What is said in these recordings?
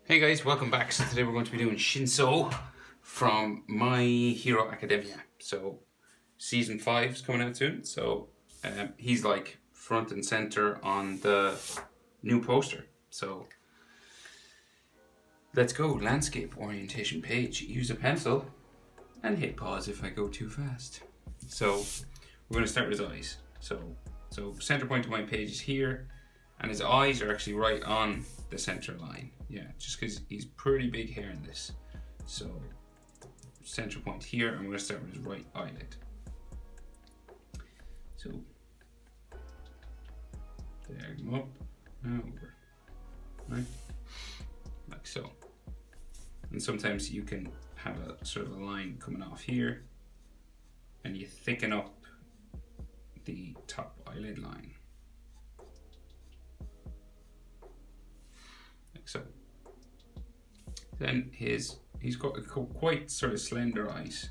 Hey guys, welcome back. So today we're going to be doing Shinso from My Hero Academia. So season 5 is coming out soon. So he's like front and center on the new poster. So let's go. Landscape orientation page. Use a pencil and hit pause if I go too fast. So we're going to start with his eyes. So center point of my page is here, and his eyes are actually right on the center line. Yeah, just because he's pretty big hair in this. So center point here, and we're going to start with his right eyelid. So there, come up and over, right, like so. And sometimes you can have a sort of a line coming off here, and you thicken up the top eyelid line, like so. Then he's got quite sort of slender eyes,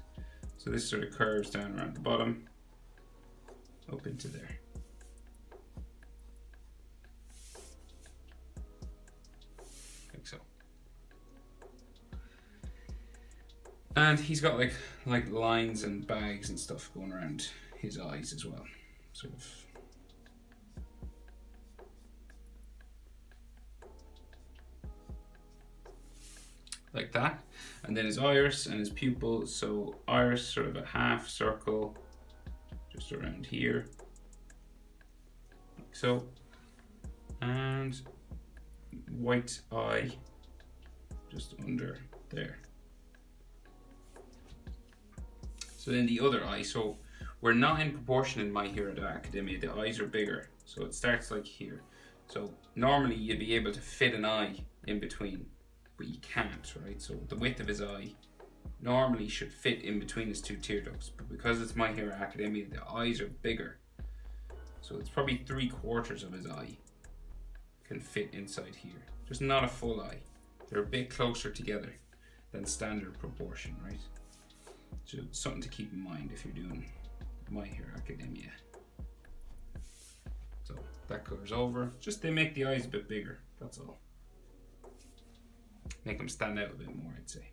so this sort of curves down around the bottom, up into there. Like so. And he's got like lines and bags and stuff going around his eyes as well, sort of. Like that. And then his iris and his pupil. So iris sort of a half circle just around here, like so. And white eye just under there. So then the other eye, so we're not in proportion in My Hero Academia, the eyes are bigger. So it starts like here. So normally you'd be able to fit an eye in between, but you can't, right? So the width of his eye normally should fit in between his two tear ducts, but because it's My Hero Academia, the eyes are bigger. So it's probably 3/4 of his eye can fit inside here. Just not a full eye. They're a bit closer together than standard proportion, right? So something to keep in mind if you're doing My Hero Academia. So that covers over. Just they make the eyes a bit bigger, that's all. Make them stand out a bit more, I'd say.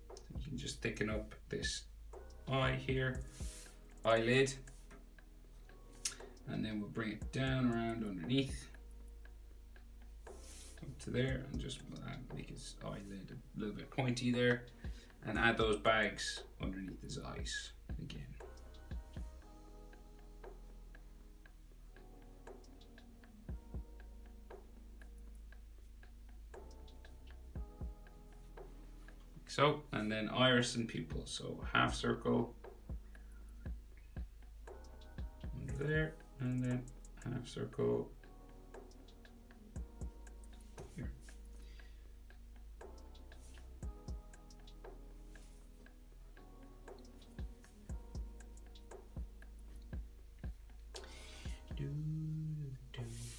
So you can just thicken up this eye here, eyelid, and then we'll bring it down around underneath up to there, and just make his eyelid a little bit pointy there, and add those bags underneath his eyes again. So, and then iris and pupil. So half circle under there, and then half circle here.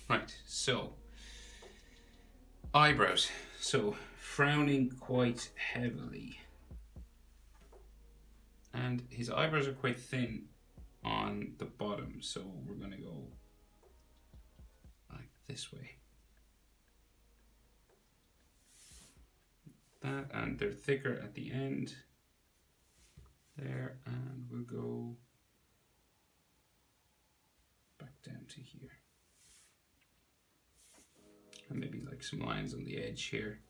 Right, so eyebrows. So frowning quite heavily, and his eyebrows are quite thin on the bottom, so we're going to go like this way, that, and they're thicker at the end there, and we'll go back down to here, and maybe like some lines on the edge here.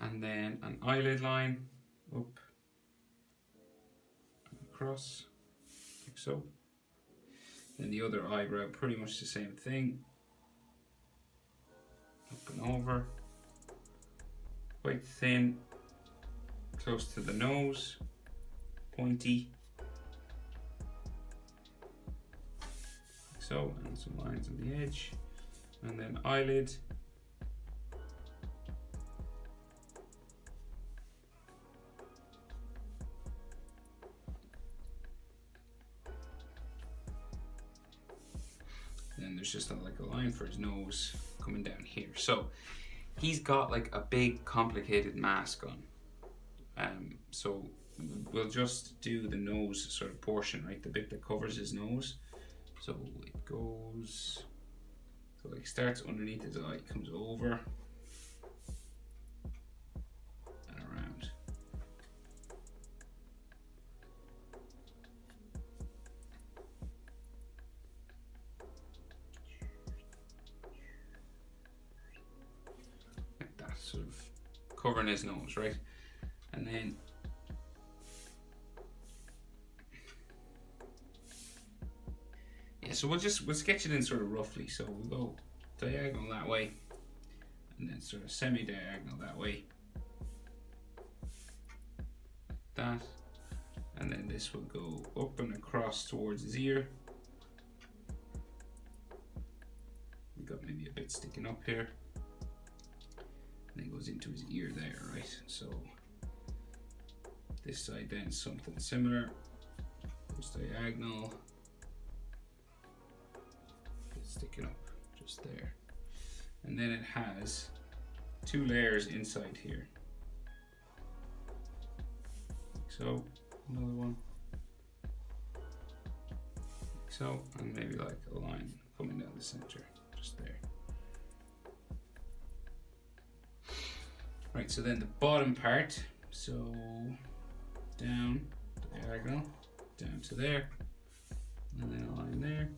And then an eyelid line up and across, like so. Then the other eyebrow, pretty much the same thing. Up and over. Quite thin, close to the nose, pointy. Like so, and some lines on the edge. And then eyelid. Then there's just like a line for his nose coming down here. So he's got like a big complicated mask on. So we'll just do the nose sort of portion, right? The bit that covers his nose. So it goes, so like starts underneath his eye, comes over and around. Like that, sort of covering his nose, right? And then yeah, so we'll sketch it in sort of roughly. So we'll go diagonal that way, and then sort of semi-diagonal that way. That, and then this will go up and across towards his ear. We've got maybe a bit sticking up here. And then goes into his ear there, right? So this side then something similar. Goes diagonal. Sticking up just there. And then it has two layers inside here. Like so, another one. Like so, and maybe like a line coming down the center, just there. Right, so then the bottom part, so down, diagonal, down to there, and then a line there.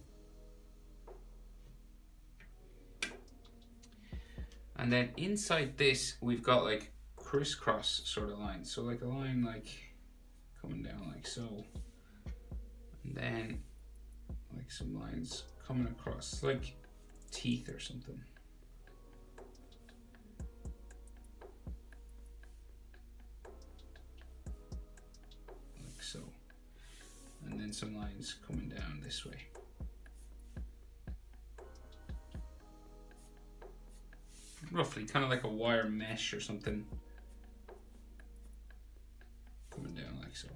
And then inside this, we've got like crisscross sort of lines. So like a line like coming down like so. And then like some lines coming across, like teeth or something. Like so. And then some lines coming down this way. Roughly, kind of like a wire mesh or something. Coming down like so.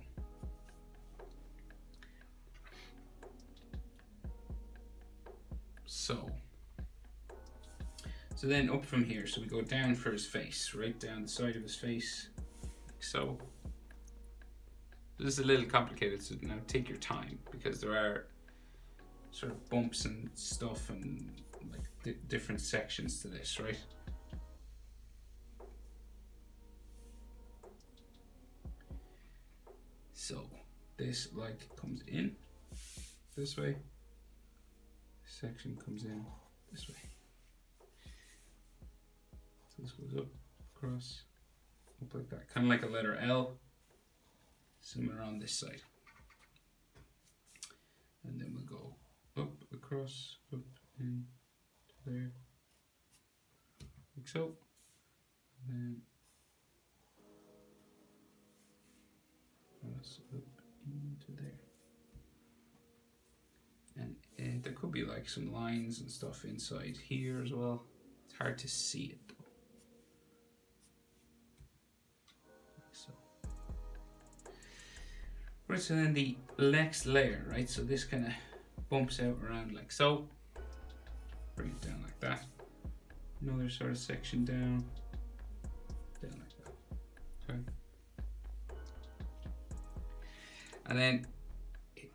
So then up from here, so we go down for his face, right down the side of his face, like so. This is a little complicated, so now take your time, because there are sort of bumps and stuff and like different sections to this, right? So this like comes in this way, section comes in this way. So this goes up, across, up like that, kind of like a letter L, similar on this side. And then we'll go up, across, up, in, to there, like so. And then across, up, into there. And there could be like some lines and stuff inside here as well. It's hard to see it though. Like so. Right, so then the next layer, right? So this kind of bumps out around like so. Bring it down like that. Another sort of section down like that. Okay. And then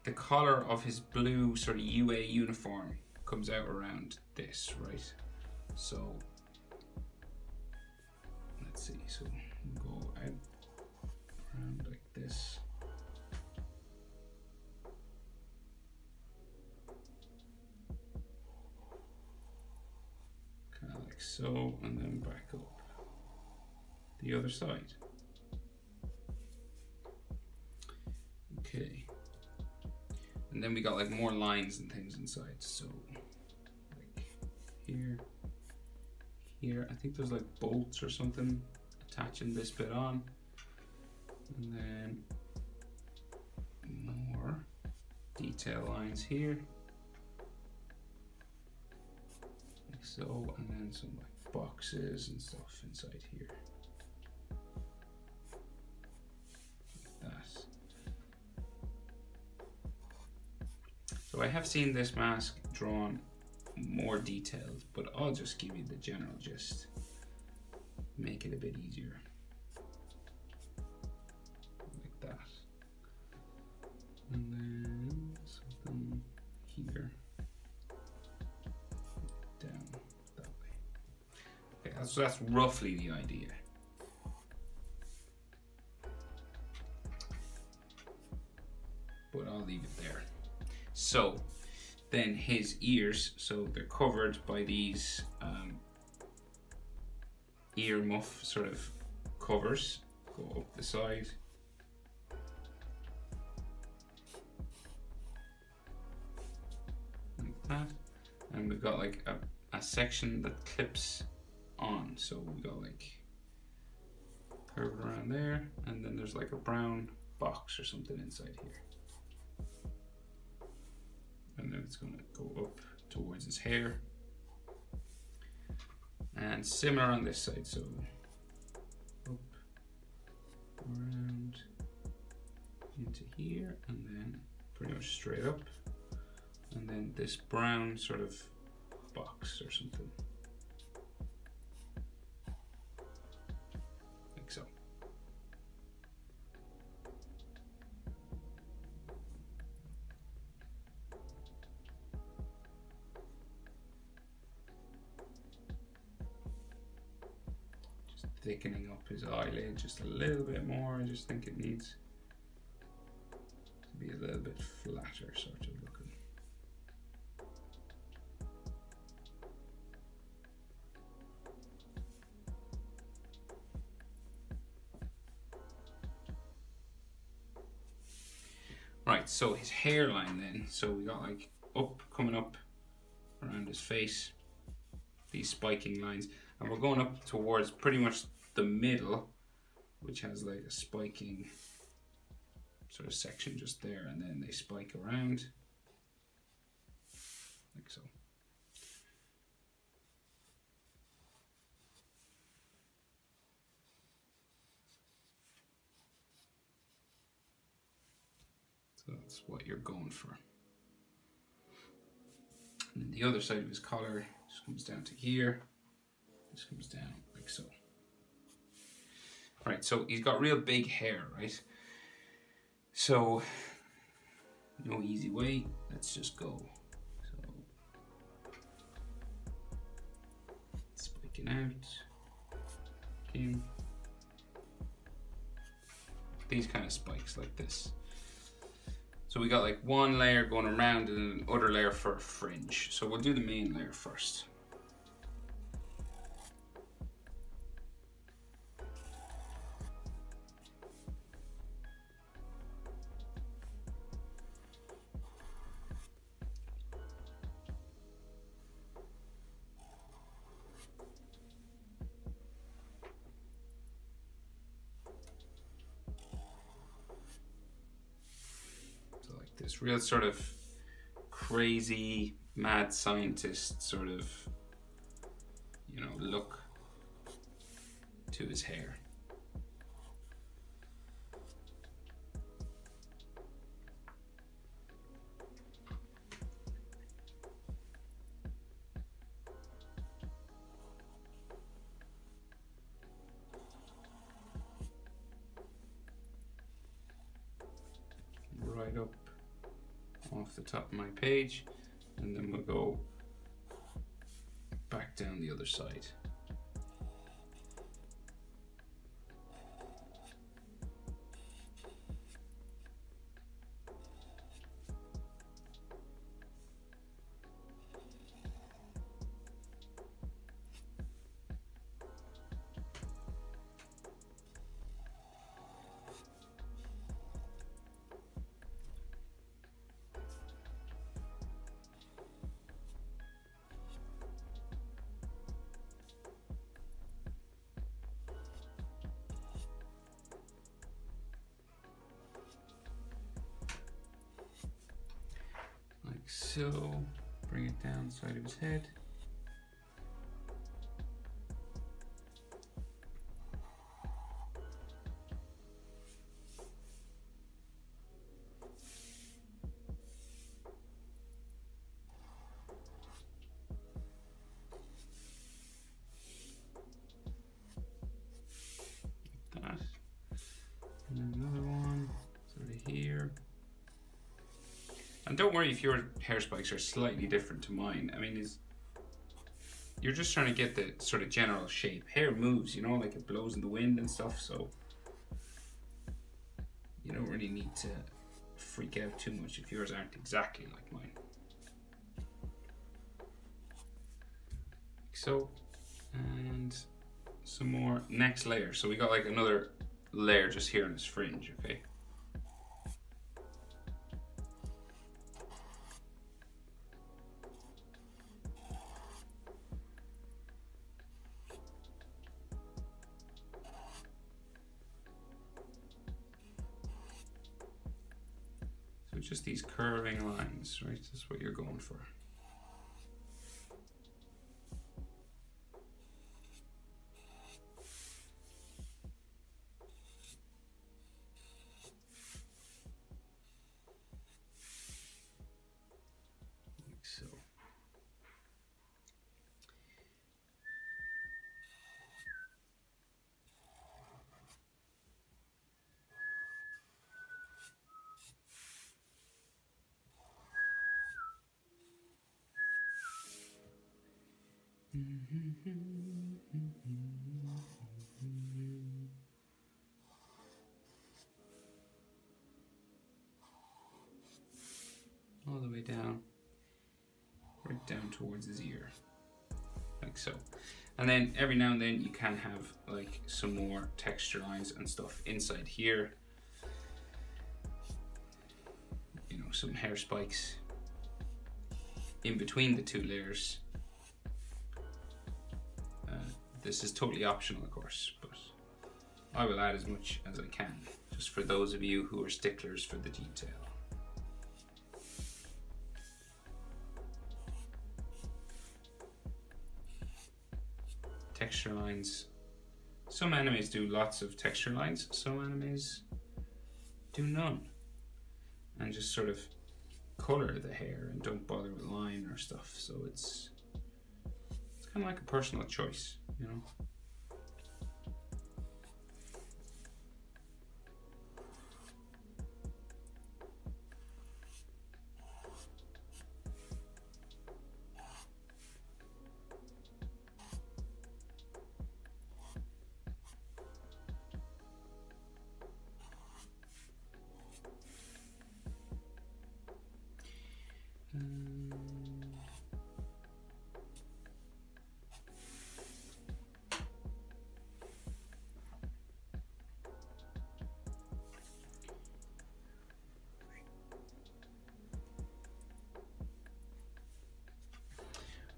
the collar of his blue sort of UA uniform comes out around this, right? So let's see, so we'll go out around like this. Kind of like so, and then back up the other side. Okay. And then we got like more lines and things inside. So like here, here, I think there's like bolts or something attaching this bit on. And then more detail lines here. Like so, and then some like boxes and stuff inside here. Like that. So I have seen this mask drawn more detailed, but I'll just give you the general gist. Make it a bit easier. Like that. And then something here, down that way. Okay, so that's roughly the idea. But I'll leave it there. So then his ears, so they're covered by these ear muff sort of covers, go up the side. Like that. And we've got like a section that clips on. So we got like curved around there, and then there's like a brown box or something inside here. And then it's going to go up towards his hair. And similar on this side, so up, around, into here, and then pretty much straight up. And then this brown sort of box or something. Like so. Thickening up his eyelid just a little bit more. I just think it needs to be a little bit flatter sort of looking. Right, so his hairline then. So we got like coming up around his face, these spiking lines. And we're going up towards pretty much the middle, which has like a spiking sort of section just there, and then they spike around, like so. So that's what you're going for. And then the other side of his collar just comes down to here. This comes down like so. Right, so he's got real big hair, right? So, no easy way, let's just go. So, spiking out, in. These kind of spikes like this. So we got like one layer going around and another layer for a fringe. So we'll do the main layer first. This real sort of crazy mad scientist sort of, you know, look to his hair. Right up off the top of my page, and then we'll go back down the other side. So, bring it down the side of his head. Like that. And then another one, sort of here. And don't worry if your hair spikes are slightly different to mine. I mean, you're just trying to get the sort of general shape. Hair moves, you know, like it blows in the wind and stuff, so you don't really need to freak out too much if yours aren't exactly like mine. So, and some more next layer. So we got like another layer just here on this fringe, okay? So just these curving lines, right? That's what you're going for. Like so. All the way down, right down towards his ear, like so. And then every now and then you can have like some more texture lines and stuff inside here. You know, some hair spikes in between the two layers. This is totally optional, of course, but I will add as much as I can, just for those of you who are sticklers for the detail. Texture lines. Some animes do lots of texture lines, some animes do none. And just sort of color the hair and don't bother with line or stuff. So it's kind of like a personal choice, you know.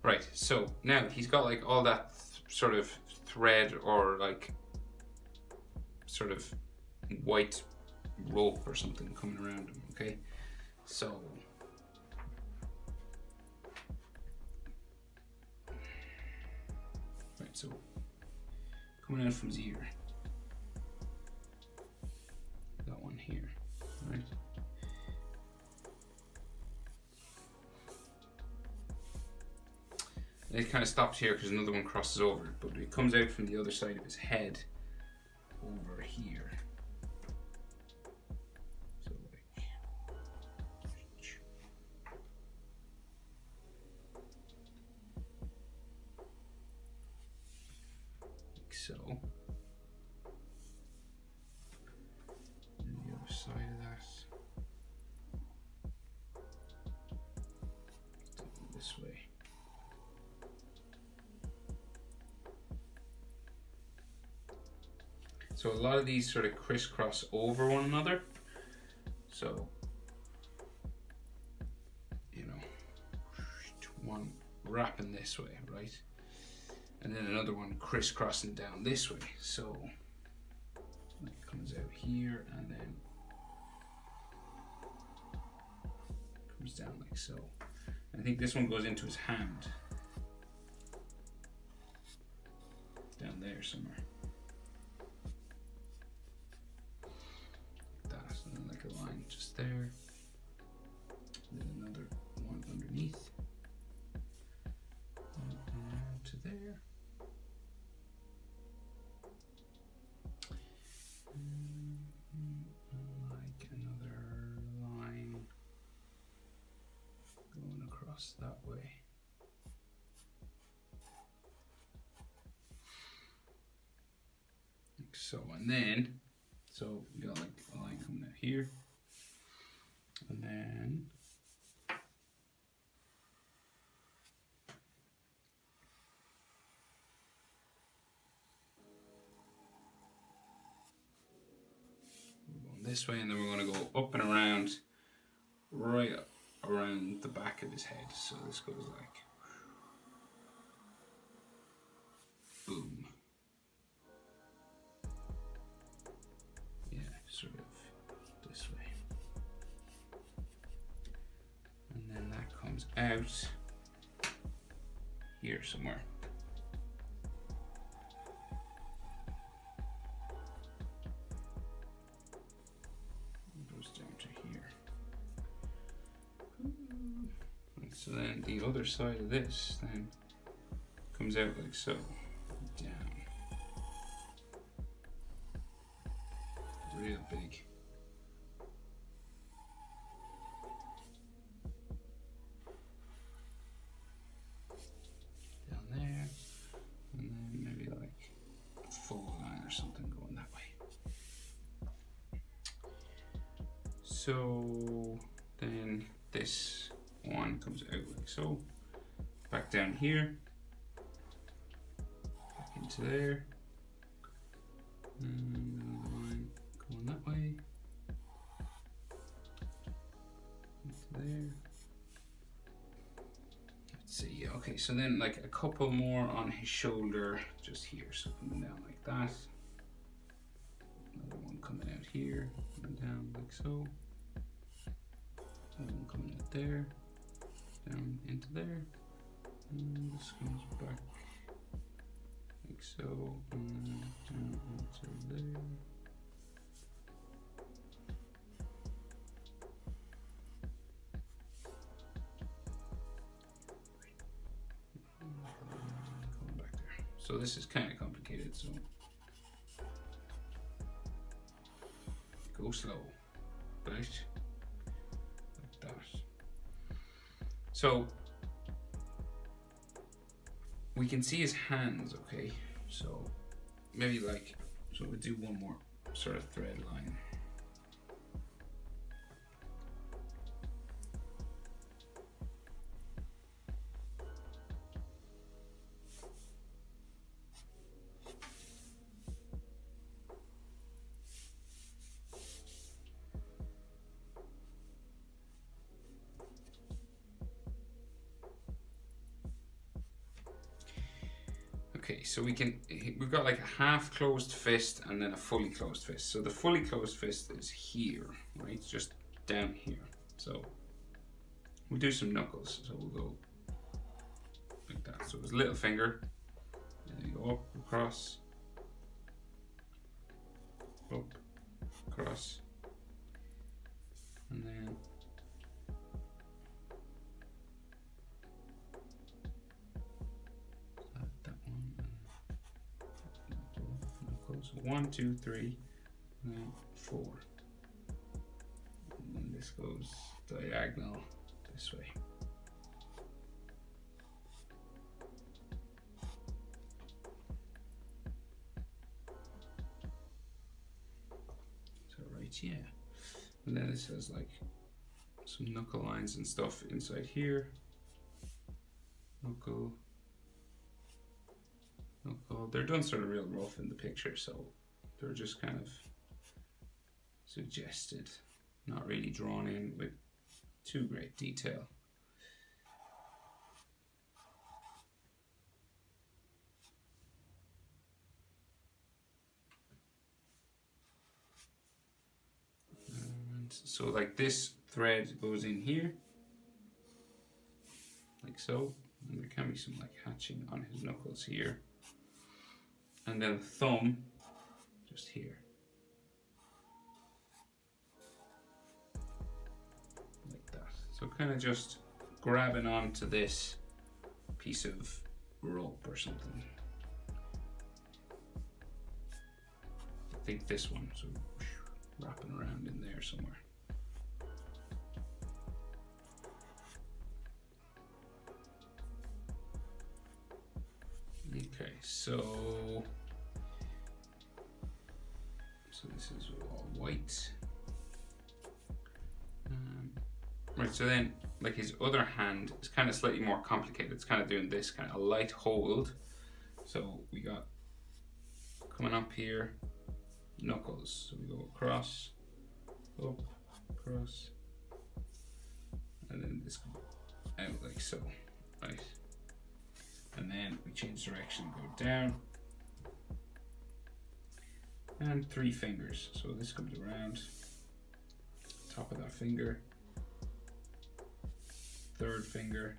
Right, so now he's got like all that sort of thread or like sort of white rope or something coming around him, okay? So right, so coming out from his ear. Got one here, right? And it kind of stops here because another one crosses over, but it comes out from the other side of his head over here. So like so. And the other side of that. This way. So a lot of these sort of crisscross over one another. So, you know, one wrapping this way, right? And then another one crisscrossing down this way. So it comes out here and then comes down like so. I think this one goes into his hand. Down there somewhere. And then like a line just there, and then another one underneath, and to there, and like another line across that way. Like so, and then, so we got like a line coming out here, and then we're going this way, and then we're going to go up and around, right around the back of his head. So this goes like boom. Yeah, sort of this way. And then that comes out here somewhere. It goes down to here. And so then the other side of this then comes out like so. Down. Real big. Down there, and then maybe like a full line or something going that way. So then this one comes out like so. Back down here. Back into there. And another line going that way. Into there. Let's see, okay, so then like a couple more on his shoulder, just here, so coming down like that. Another one coming out here, and down like so. Another one coming out there, down into there. And this comes back like so, and then down into there. Coming back there. So this is kind of complicated, so go slow, right? Like that. So we can see his hands, okay? So maybe like, so we'll do one more sort of thread line. Okay, so we've got like a half closed fist and then a fully closed fist. So the fully closed fist is here, right? It's just down here. So we'll do some knuckles. So we'll go like that. So his little finger, and then you go up, across, up, across, and then that one. So 1, 2, 3, and then 4. And then this goes diagonal this way. So right, yeah. And then this has like some knuckle lines and stuff inside here. Knuckle. They're done sort of real rough in the picture, so they're just kind of suggested, not really drawn in with too great detail. And so like this thread goes in here, like so, and there can be some like hatching on his knuckles here. And then the thumb, just here. Like that. So kind of just grabbing onto this piece of rope or something. I think this one, so wrapping around in there somewhere. so this is all white. Right, so then like his other hand is kind of slightly more complicated. It's kind of doing this kind of a light hold. So we got coming up here, knuckles. So we go across, up, across, and then this goes out like so, right? And then we change direction, go down, and 3 fingers. So this comes around, top of that finger, 3rd finger,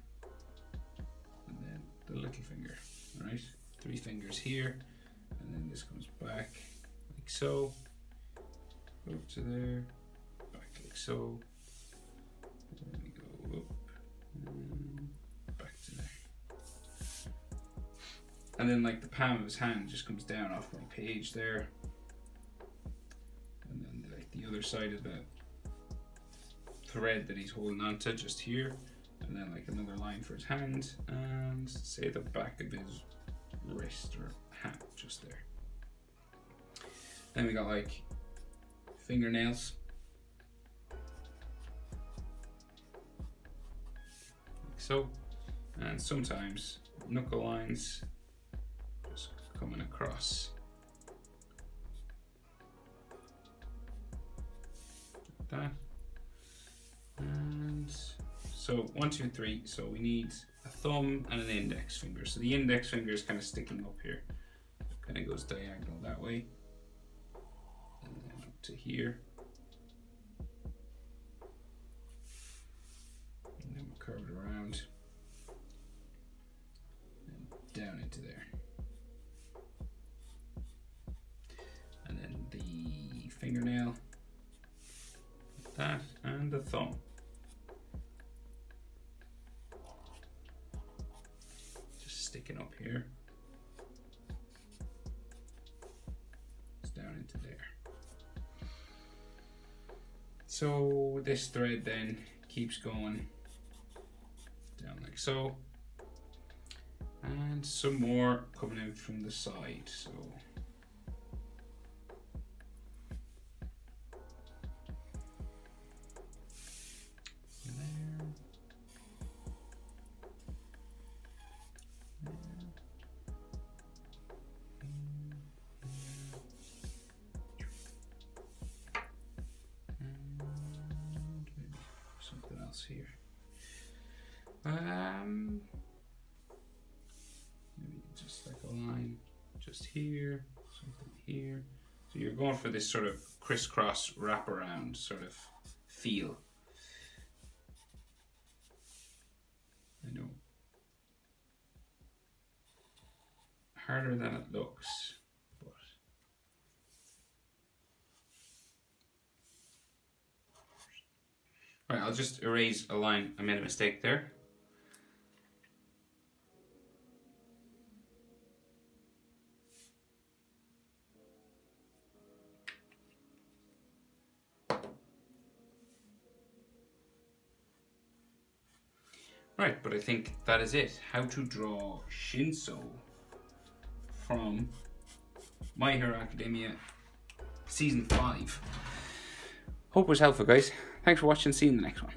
and then the little finger, right? 3 fingers here, and then this comes back like so, up to there, back like so, and then we go up and back to there. And then like the palm of his hand just comes down off my page there, and then like the other side of the thread that he's holding onto just here, and then like another line for his hand, and say the back of his wrist or hand just there. Then we got like fingernails, like so, and sometimes knuckle lines just coming across like that. And so 1, 2, 3. So we need a thumb and an index finger. So the index finger is kind of sticking up here, kind of goes diagonal that way, and then up to here, and then we'll curve it around and down into there, and then the fingernail like that, and the thumb. Sticking up here, it's down into there. So this thread then keeps going down like so, and some more coming out from the side. So here. Maybe just like a line just here, something here. So you're going for this sort of crisscross wraparound sort of feel. I know. Harder than it looks, but all right, I'll just erase a line. I made a mistake there. Right, but I think that is it. How to draw Shinso from My Hero Academia Season 5. Hope it was helpful, guys. Thanks for watching. See you in the next one.